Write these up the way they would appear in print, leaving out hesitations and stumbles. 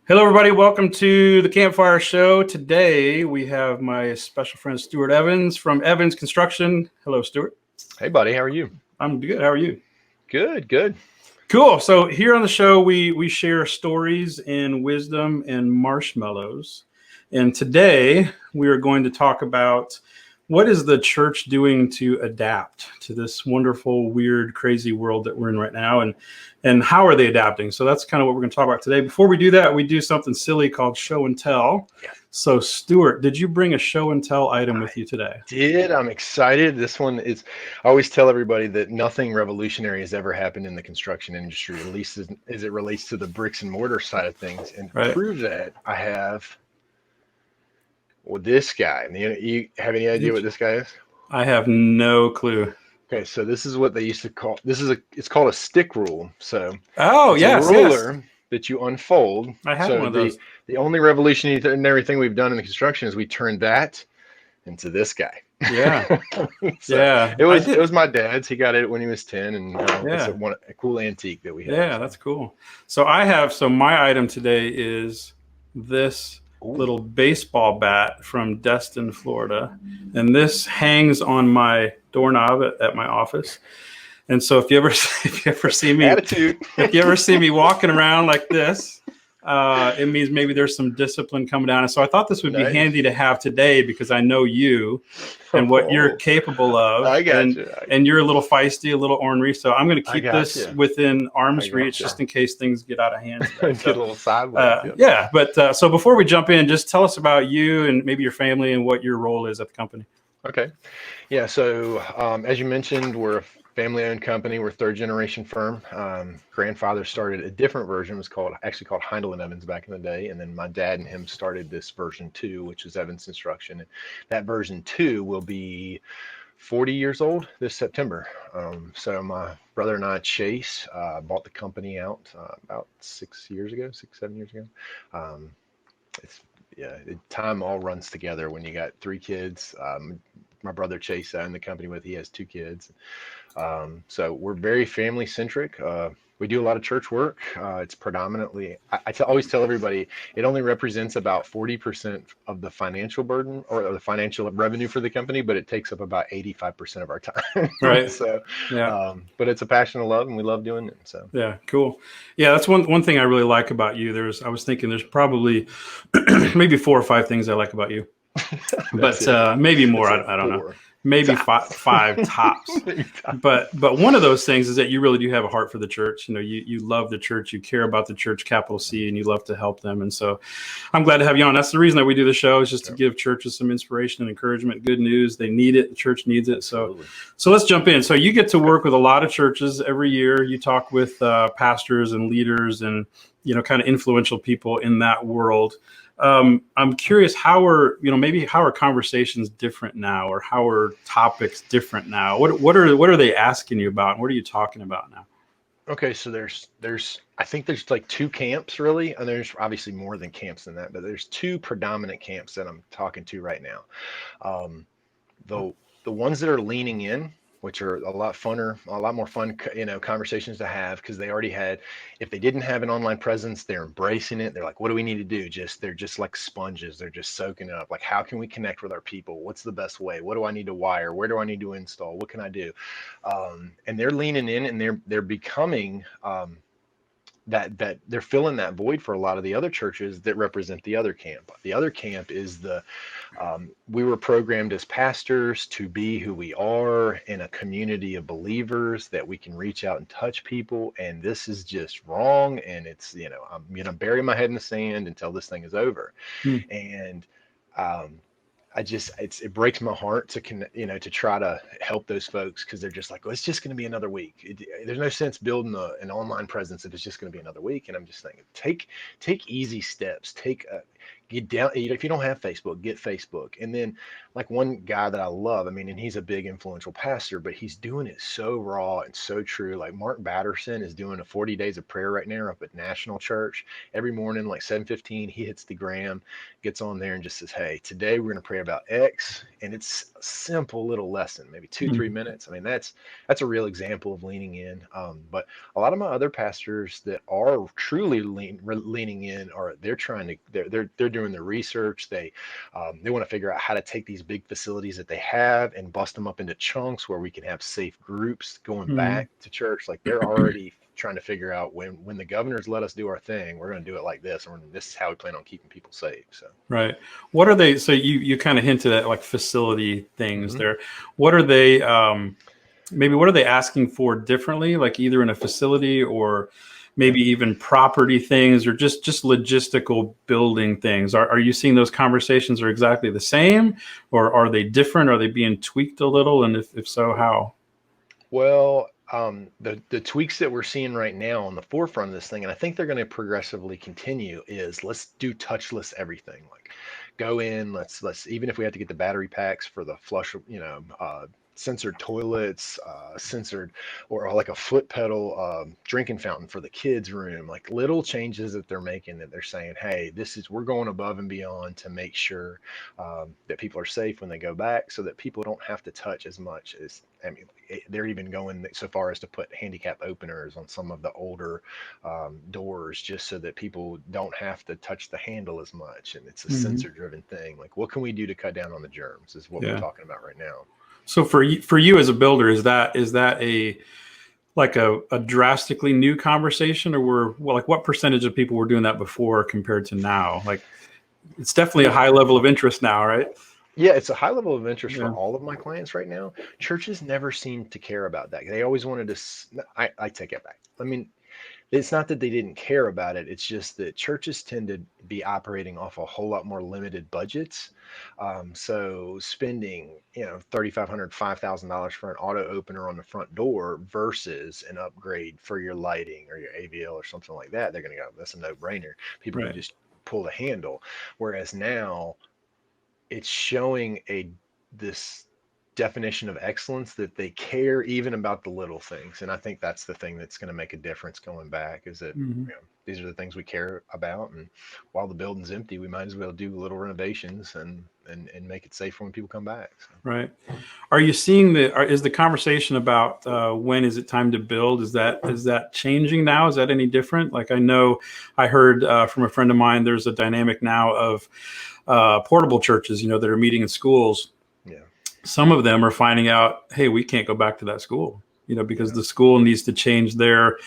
Hello, everybody. Welcome to the Campfire Show. Today, we have my special friend Stuart Evans from Evans Construction. Hello, Stuart. Hey, buddy, how are you? I'm good. How are you? Good, good. Cool. So here on the show, we share stories and wisdom and marshmallows. And today, we are going to talk about what is the church doing to adapt to this wonderful, weird, crazy world that we're in right now, and how are they adapting? So that's kind of what we're going to talk about today. Before we do that, we do something silly called show and tell. Yeah. So, Stuart, did you bring a show and tell item with you today? I'm excited. This one is, I always tell everybody that nothing revolutionary has ever happened in the construction industry, at least as it relates to the bricks and mortar side of things. And to Right? prove that, I have, this guy. And you have any idea what this guy is? I have no clue. Okay, so this is what they used to call, it's called a stick rule. So Oh, it's a yes, yes. ruler that you unfold. I had one So of the those. the only revolutionary thing we've done in the construction is we turned that into this guy. Yeah, So yeah. it I was it did. was my dad's. He got it when he was 10, and it's Yeah, a cool antique that we have. yeah. So. That's cool. So my item today is this Ooh, little baseball bat from Destin, Florida, and this hangs on my doorknob at my office. And so if you ever if you ever see me attitude. if you ever see me walking around like this, it means maybe there's some discipline coming down. And so I thought this would be Nice. handy to have today because I know you and what you're Oh, capable of, I got you. and you're a little feisty, a little ornery. So I'm going to I keep got this you. within I arm's got reach you. just in case things get out of hand today. Get a So little sideways. Yep. yeah, but so before we jump in, just tell us about you and maybe your family and what your role is at the company. Okay. Yeah. So as you mentioned, we're a family-owned company. We're a third-generation firm. Grandfather started a different version. It was called Heindel and Evans back in the day, and then my dad and him started this version two, which is Evans Construction. And that version two will be 40 years old this September. So my brother and I, Chase, bought the company out about 6 years ago, 6, 7 years ago. Um, it's yeah, time all runs together when you got three kids. My brother Chase, I own the company with. He has two kids. So we're very family centric. We do a lot of church work. It's predominantly, always tell everybody, it only represents about 40% of the financial burden or the financial revenue for the company, but it takes up about 85% of our time. Right. So, Yeah. but it's a passion of love and we love doing it. So, Yeah, cool. Yeah, that's one thing I really like about you. I was thinking there's probably maybe four or five things I like about you, that's but it. maybe more. That's it. I don't know. Four Maybe tops. five tops. Maybe But one of those things is that you really do have a heart for the church. You know, you love the church, you care about the church, capital C, and you love to help them. And so I'm glad to have you on. That's the reason that we do the show, is just to Yep, give churches some inspiration and encouragement, good news. They need it. The church needs it. absolutely. So let's jump in. So you get to Okay. work with a lot of churches every year. You talk with pastors and leaders and, kind of influential people in that world. I'm curious, how are conversations different now, or how are topics different now? What are they asking you about, and what are you talking about now? Okay, so there's I think there's like two camps really, and there's obviously more than camps than that, but there's two predominant camps that I'm talking to right now. Um, the the ones that are leaning in, which are a lot funner, a lot more fun, conversations to have because they already had. If they didn't have an online presence, they're embracing it. They're like, what do we need to do? They're just like sponges. They're just soaking it up. Like, how can we connect with our people? What's the best way? What do I need to wire? Where do I need to install? What can I do? And they're leaning in and they're becoming that they're filling that void for a lot of the other churches that represent the other camp. The other camp is we were programmed as pastors to be who we are in a community of believers that we can reach out and touch people, and this is just wrong. And it's I'm gonna bury my head in the sand until this thing is over. Hmm. And um, it breaks my heart to try to help those folks because they're just like, well, it's just going to be another week. There's no sense building an online presence if it's just going to be another week. And I'm just thinking, take easy steps, get down, if you don't have Facebook, get Facebook. And then like one guy that I love, I mean, and he's a big influential pastor, but he's doing it so raw and so true. Like Mark Batterson is doing a 40 days of prayer right now up at National Church. Every morning, like 7:15, he hits the gram, gets on there and just says, hey, today we're going to pray about X. And it's a simple little lesson, maybe 2-3 minutes. I mean, that's a real example of leaning in. But a lot of my other pastors that are truly leaning in, or they're trying to, they're doing the research. They want to figure out how to take these big facilities that they have and bust them up into chunks where we can have safe groups going Mm-hmm. back to church. Like they're already trying to figure out when the governors let us do our thing, we're going to do it like this, and this is how we plan on keeping people safe. So, Right. What are they? So you kind of hinted at like facility things mhm. there. What are they? Maybe what are they asking for differently? Like either in a facility or Yeah. maybe even property things or just logistical building things. Are you seeing those conversations are exactly the same, or are they different? Are they being tweaked a little? And if so, how? Well, the tweaks that we're seeing right now on the forefront of this thing, and I think they're going to progressively continue, is let's do touchless everything. Like go in, let's even if we have to get the battery packs for the flush, censored toilets, censored, or like a foot pedal drinking fountain for the kids' room. Like little changes that they're making that they're saying, hey, we're going above and beyond to make sure that people are safe when they go back, so that people don't have to touch as much as. I mean, they're even going so far as to put handicap openers on some of the older doors just so that people don't have to touch the handle as much. And it's a Mhm. sensor driven thing. Like, what can we do to cut down on the germs is what we're Yeah. talking about right now. So for you as a builder, is that a like a drastically new conversation, or were well, like what percentage of people were doing that before compared to now? Like it's definitely a It, high level of interest now, right? Yeah, it's a high level of interest for Yeah. all of my clients right now. Churches never seem to care about that. They always wanted to. I take it back. I mean, it's not that they didn't care about it. It's just that churches tend to be operating off a whole lot more limited budgets. So spending, $3,500, $5,000 for an auto opener on the front door versus an upgrade for your lighting or your AVL or something like that, they're going to go, that's a no-brainer. People can Right. just pull the handle. Whereas now it's showing this definition of excellence that they care even about the little things. And I think that's the thing that's going to make a difference going back, is that Hmm. these are the things we care about. And while the building's empty, we might as well do little renovations and make it safe for when people come back. So. Right. Are you seeing is the conversation about when is it time to build? Is that changing now? Is that any different? Like I know I heard from a friend of mine, there's a dynamic now of portable churches, that are meeting in schools. Yeah. Some of them are finding out, hey, we can't go back to that school, because Yeah. the school needs to change their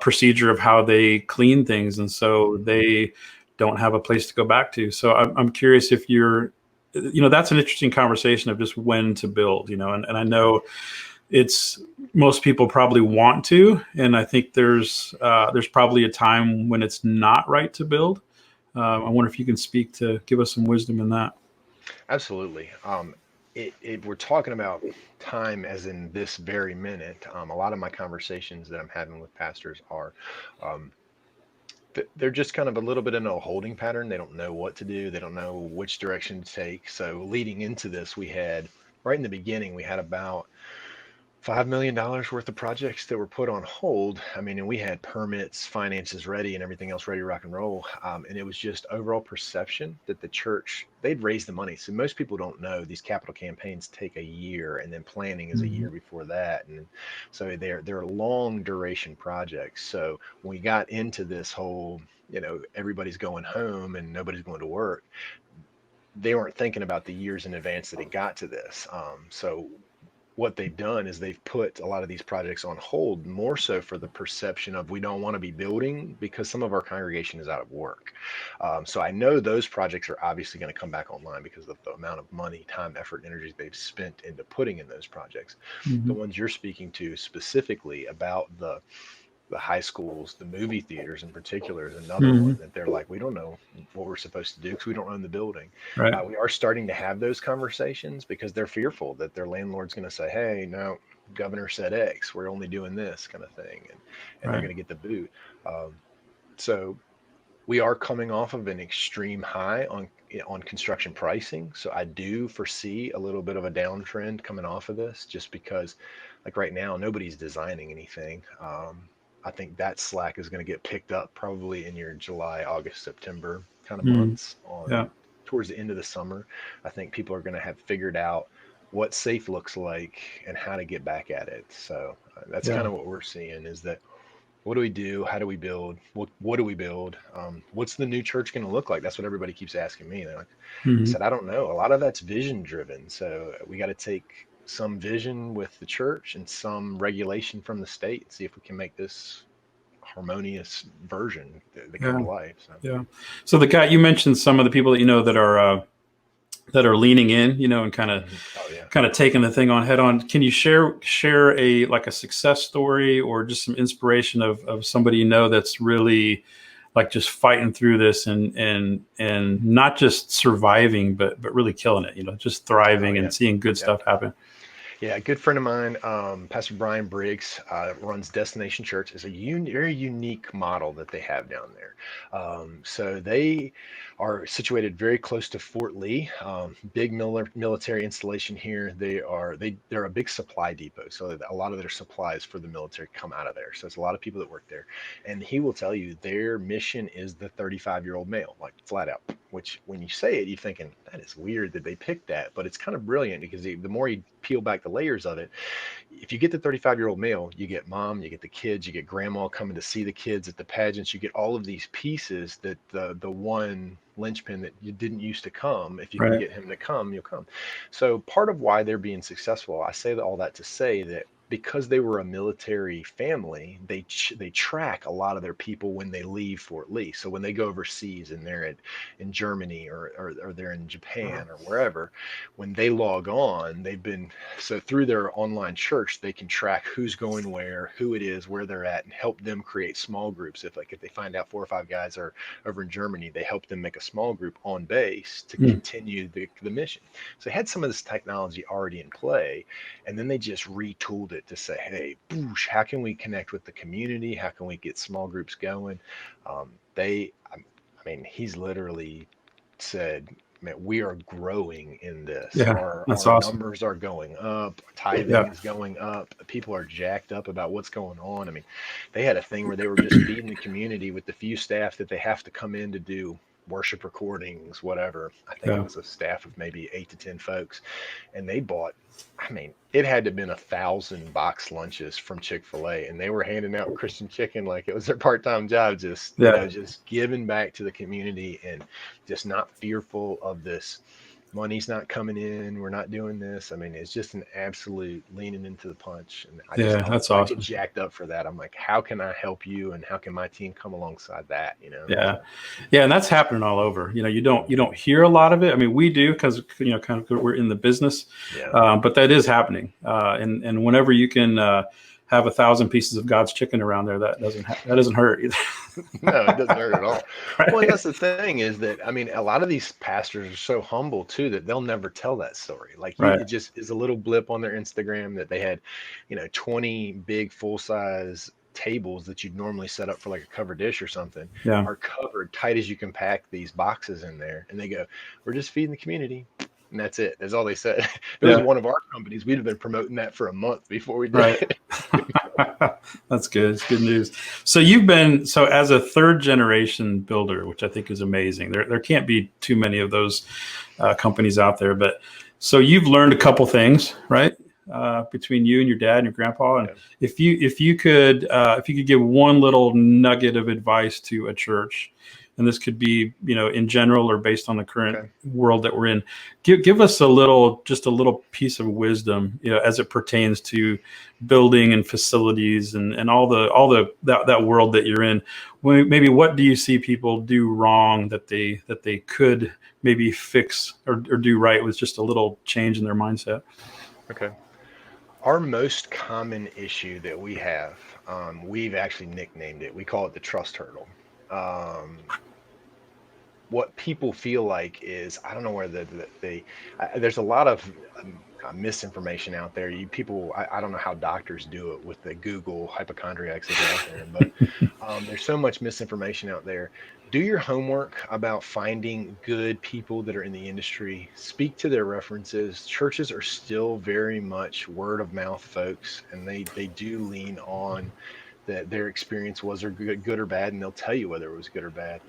procedure of how they clean things, and so Hmm. they don't have a place to go back to. So I'm curious if that's an interesting conversation of just when to build, and I know it's most people probably want to, and I think there's probably a time when it's not right to build. I wonder if you can speak to give us some wisdom in that. Absolutely. We're talking about time as in this very minute. A lot of my conversations that I'm having with pastors are um, they're just kind of a little bit in a holding pattern. They don't know what to do. They don't know which direction to take. So leading into this, we had right in the beginning, we had about $5 million worth of projects that were put on hold. I mean, and we had permits, finances ready, and everything else ready to rock and roll. And it was just overall perception that the church, they'd raised the money. So most people don't know these capital campaigns take a year, and then planning is a Mm-hmm. year before that. And so they're long duration projects. So when we got into this whole, everybody's going home and nobody's going to work, they weren't thinking about the years in advance that it got to this. So what they've done is they've put a lot of these projects on hold, more so for the perception of we don't want to be building because some of our congregation is out of work. So I know those projects are obviously going to come back online because of the amount of money, time, effort, and energy they've spent into putting in those projects. The Mm-hmm. ones you're speaking to specifically about the high schools, the movie theaters in particular is another Mm-hmm. one that they're like, we don't know what we're supposed to do because we don't own the building. Right. We are starting to have those conversations because they're fearful that their landlord's going to say, hey, no, governor said X, we're only doing this kind of thing. And they're Right. going to get the boot. Um, so We are coming off of an extreme high on construction pricing, so I do foresee a little bit of a downtrend coming off of this, just because, like right now, nobody's designing anything. I think that slack is going to get picked up probably in your July, August, September kind of Mm, months on yeah, towards the end of the summer. I think people are going to have figured out what safe looks like and how to get back at it. So that's kind yeah. of what we're seeing is that what do we do? How do we build? What do we build? What's the new church going to look like? That's what everybody keeps asking me. They're like, I Hmm. said, I don't know. A lot of that's vision driven. So we got to take some vision with the church and some regulation from the state and see if we can make this harmonious version that come Yeah, to life. So, yeah. So the guy you mentioned, some of the people that you know that are leaning in, and kind of oh yeah. taking the thing on head on. Can you share a like a success story or just some inspiration of somebody that's really like just fighting through this and not just surviving but really killing it, just Oh thriving yeah. and seeing good Yeah. stuff happen. Yeah, a good friend of mine, Pastor Brian Briggs, runs Destination Church. It's a very unique model that they have down there. So they are situated very close to Fort Lee, big military installation here. They're a big supply depot, so a lot of their supplies for the military come out of there. So it's a lot of people that work there, and he will tell you their mission is the 35-year-old male, like flat out. Which, when you say it, you're thinking that is weird that they picked that, but it's kind of brilliant because the more you peel back the layers of it, if you get the 35-year-old male, you get mom, you get the kids, you get grandma coming to see the kids at the pageants, you get all of these pieces that the one linchpin that you didn't used to come, if you can Right. get him to come, you'll come. So part of why they're being successful, I say all that to say that because they were a military family, they track a lot of their people when they leave Fort Lee. So when they go overseas and they're in Germany or they're in Japan or wherever, when they log on, they've been so through their online church, they can track who's going where, who it is, where they're at, and help them create small groups. If they find out 4 or 5 guys are over in Germany, they help them make a small group on base to Mm. continue the mission. So they had some of this technology already in play, and then they just retooled it to say, hey, boosh, how can we connect with the community? How can we get small groups going? I mean, he's literally said, man, we are growing in this. Yeah, that's Our awesome. numbers are going up. Tithing Yeah. is going up. People are jacked up about what's going on. I mean, they had a thing where they were just feeding the community with the few staff that they have to come in to do worship recordings, whatever. I think it Yeah. was a staff of maybe 8 to 10 folks, and they bought. I mean, it had to have been 1,000 box lunches from Chick-fil-A, and they were handing out Christian chicken like it was their part-time job, just Yeah. just giving back to the community and just not fearful of this money's not coming in, we're not doing this. I mean, it's just an absolute leaning into the punch, and Yeah, that's I get awesome. jacked up for that. I'm like, how can I help you, and how can my team come alongside that, Yeah. so Yeah, and that's happening all over. You don't hear a lot of it. I mean, we do because kind of we're in the business, yeah. but that is happening. And whenever you can have 1,000 pieces of God's chicken around there, that doesn't hurt either. No, it doesn't hurt at all. Well, and Right? that's the thing is that I mean, a lot of these pastors are so humble too that they'll never tell that story. Like Right. it just is a little blip on their Instagram that they had, 20 big full size tables that you'd normally set up for like a cover dish or something Yeah. are covered tight as you can pack these boxes in there, and they go, "We're just feeding the community." And that's it. That's all they said. If it was Yeah. one of our companies, we'd have been promoting that for a month before we did Right. it. That's good. It's good news. So you've been as a third generation builder, which I think is amazing. There can't be too many of those companies out there, but so you've learned a couple things, right? Between you and your dad and your grandpa, and Yeah. if you could give one little nugget of advice to a church, and this could be in general or based on the current Okay. world that we're in, give us just a little piece of wisdom, as it pertains to building and facilities and all that world that you're in. Maybe what do you see people do wrong that they could maybe fix or do right with just a little change in their mindset? Okay. Our most common issue that we have, we've actually nicknamed it. We call it the trust hurdle. Um, what people feel like is, I don't know where there's a lot of misinformation out there. I don't know how doctors do it with the Google hypochondriacs that are out there, but there's so much misinformation out there. Do your homework about finding good people that are in the industry. Speak to their references. Churches are still very much word of mouth folks, and they do lean on that their experience was or good or bad, and they'll tell you whether it was good or bad.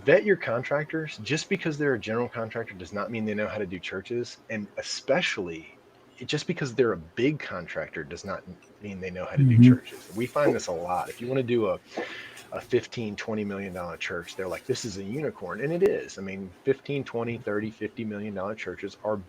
Vet your contractors. Just because they're a general contractor does not mean they know how to do churches, and especially just because they're a big contractor does not mean they know how to do Mhm. churches. We find this a lot. If you want to do a 15, $20 million church, they're like, this is a unicorn. And it is. I mean, 15, 20, 30, $50 million churches are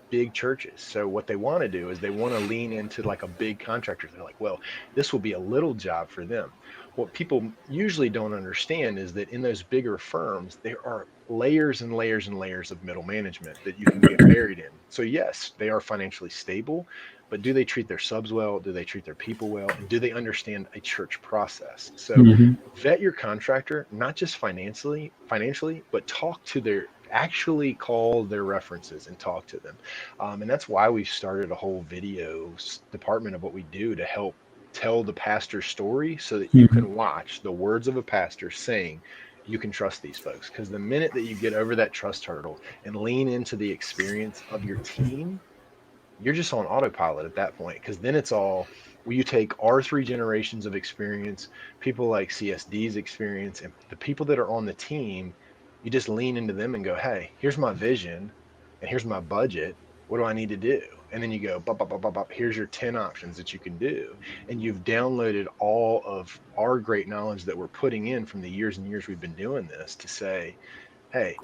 big churches. So what they want to do is they want to lean into like a big contractor. They're like, well, this will be a little job for them. What people usually don't understand is that in those bigger firms, there are layers and layers and layers of middle management that you can get buried in. So yes, they are financially stable, but do they treat their subs well? Do they treat their people well? And do they understand a church process? So Mhm. vet your contractor, not just financially, but talk to actually call their references and talk to them. And that's why we started a whole video department of what we do to help tell the pastor's story so that you Mhm. can watch the words of a pastor saying, you can trust these folks. Because the minute that you get over that trust hurdle and lean into the experience of your team, you're just on autopilot at that point, because then it's all, well, you take our 3 generations of experience, people like CSD's experience, and the people that are on the team, you just lean into them and go, hey, here's my vision and here's my budget. What do I need to do? And then you go, bop, bop, bop, bop, bop, here's your 10 options that you can do. And you've downloaded all of our great knowledge that we're putting in from the years and years we've been doing this to say, hey,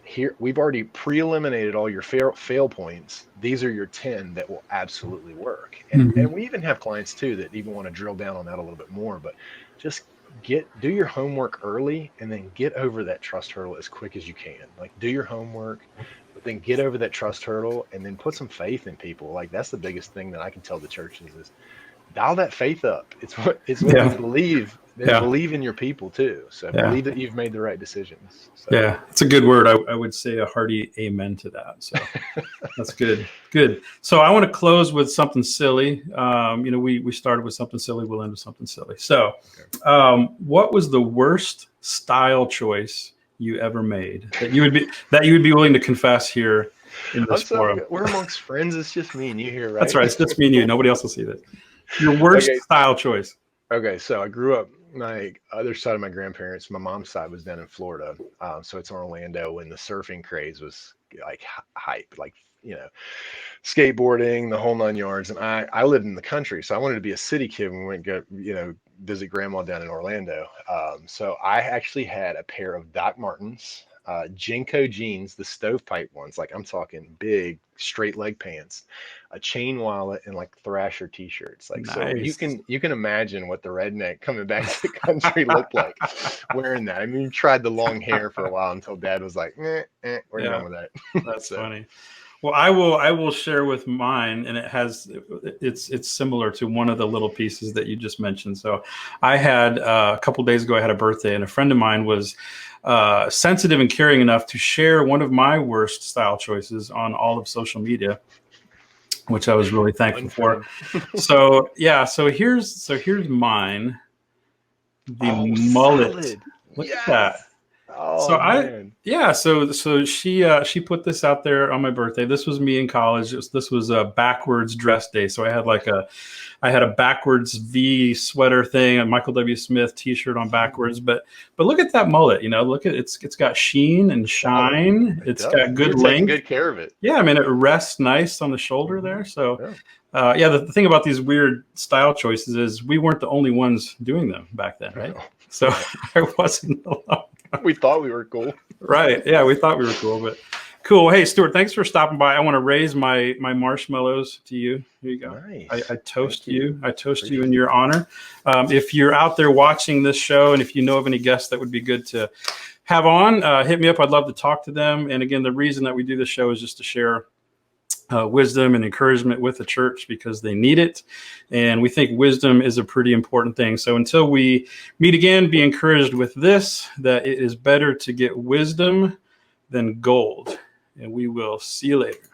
here we've already pre-eliminated all your fail points. These are your 10 that will absolutely work. And Mhm. we even have clients too that even want to drill down on that a little bit more, but just do your homework early and then get over that trust hurdle as quick as you can. Like, do your homework, but then get over that trust hurdle and then put some faith in people. Like, that's the biggest thing that I can tell the churches is dial that faith up. It's what you Yeah. believe, and Yeah. believe in your people too. So Yeah. believe that you've made the right decisions. So Yeah. It's a good word. I would say a hearty amen to that. So that's good. Good. So I want to close with something silly. We started with something silly. We'll end with something silly. So, okay. what was the worst style choice you ever made that you would be willing to confess here in I'm this sorry, forum? we're amongst friends. It's just me and you here, That's right? right. It's just me and you. Nobody else will see this. Your worst Okay. style choice. Okay. So I grew up, my other side of my grandparents, my mom's side was down in Florida. So it's in Orlando when the surfing craze was like hype, like, skateboarding, the whole 9 yards. And I lived in the country. So I wanted to be a city kid when we went to go, visit grandma down in Orlando. So I actually had a pair of Doc Martens, Jinko jeans, the stovepipe ones, like I'm talking big straight leg pants, a chain wallet, and like Thrasher t-shirts. Like, so you Nice. can imagine what the redneck coming back to the country looked like wearing that. I mean, you tried the long hair for a while until dad was like, we're Yeah, done with that. that's So funny. Well, I will share with mine, and it's similar to one of the little pieces that you just mentioned. So, I had a couple days ago, I had a birthday, and a friend of mine was sensitive and caring enough to share one of my worst style choices on all of social media, which I was really thankful for. unfriend. So yeah, so here's mine, the Oh, mullet. salad. Look at that. Yes. So Oh I man. yeah, so she put this out there on my birthday. This was me in college. This was a backwards dress day. So I had a backwards V sweater thing, a Michael W. Smith t-shirt on backwards, but look at that mullet, look at it's got sheen and Solid. shine. It It's does. got And good you're taking length. good care of it. Yeah, I mean it rests nice on the shoulder there. So Yeah. yeah, the thing about these weird style choices is we weren't the only ones doing them back then, right? No. So No. I wasn't alone. We thought we were cool. Right. Yeah, we thought we were cool, but cool. Hey, Stuart, thanks for stopping by. I want to raise my marshmallows to you. Here you go. I, Nice. I Thank toast you. you. I toast you in Appreciate your honor. If you're out there watching this show, and if you know of any guests that would be good to have on, hit me up. I'd love to talk to them. And again, the reason that we do this show is just to share wisdom and encouragement with the church because they need it. And we think wisdom is a pretty important thing. So until we meet again, be encouraged with this, that it is better to get wisdom than gold. And we will see you later.